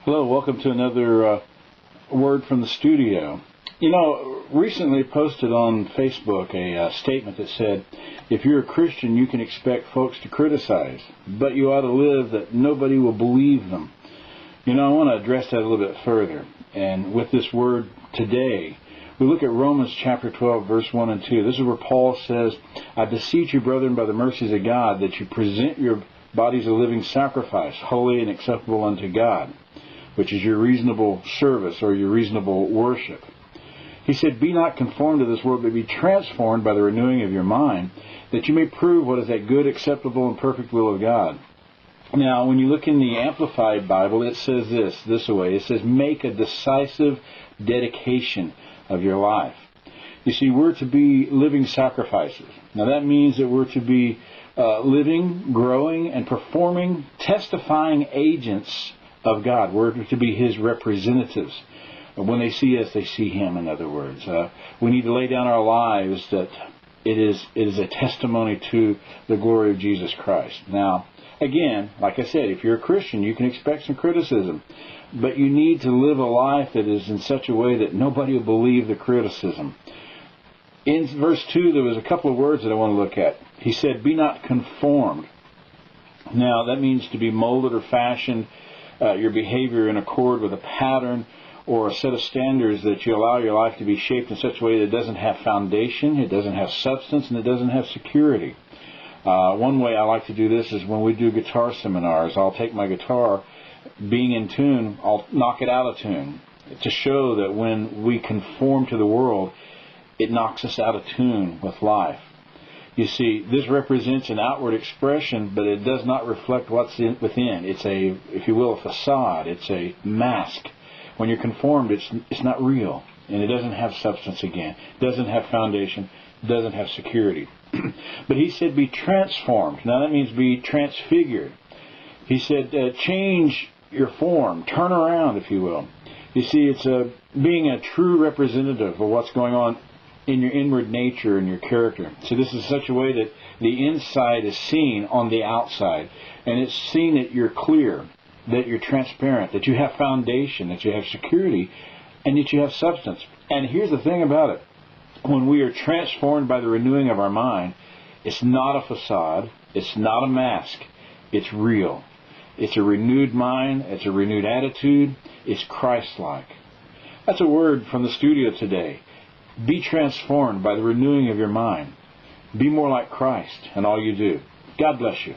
Hello, welcome to another word from the studio. Recently posted on Facebook a statement that said, if you're a Christian, you can expect folks to criticize, but you ought to live that nobody will believe them. I want to address that a little bit further. And with this word today, we look at Romans chapter 12, verse 1 and 2. This is where Paul says, I beseech you, brethren, by the mercies of God, that you present your bodies a living sacrifice, holy and acceptable unto God, which is your reasonable service or your reasonable worship. He said, be not conformed to this world, but be transformed by the renewing of your mind, that you may prove what is that good, acceptable, and perfect will of God. Now, when you look in the Amplified Bible, it says this way. It says, make a decisive dedication of your life. You see, we're to be living sacrifices. Now, that means that we're to be living, growing, and performing, testifying agents of God. We're to be His representatives. When they see us, they see Him, in other words. We need to lay down our lives that it is a testimony to the glory of Jesus Christ. Now, again, like I said, if you're a Christian, you can expect some criticism. But you need to live a life that is in such a way that nobody will believe the criticism. In verse 2, there was a couple of words that I want to look at. He said, be not conformed. Now, that means to be molded or fashioned your behavior in accord with a pattern or a set of standards that you allow your life to be shaped in such a way that it doesn't have foundation, it doesn't have substance, and it doesn't have security. One way I like to do this is when we do guitar seminars. I'll take my guitar, being in tune, I'll knock it out of tune to show that when we conform to the world, it knocks us out of tune with life. You see, this represents an outward expression, but it does not reflect what's within. It's a, if you will, a facade. It's a mask. When you're conformed, it's not real, and it doesn't have substance again. It doesn't have foundation. It doesn't have security. But he said, be transformed. Now that means be transfigured. He said, change your form. Turn around, if you will. You see, it's being a true representative of what's going on in your inward nature and your character. So this is such a way that the inside is seen on the outside. And it's seen that you're clear, that you're transparent, that you have foundation, that you have security, and that you have substance. And here's the thing about it. When we are transformed by the renewing of our mind, it's not a facade, it's not a mask, it's real. It's a renewed mind, it's a renewed attitude, it's Christ-like. That's a word from the studio today. Be transformed by the renewing of your mind. Be more like Christ in all you do. God bless you.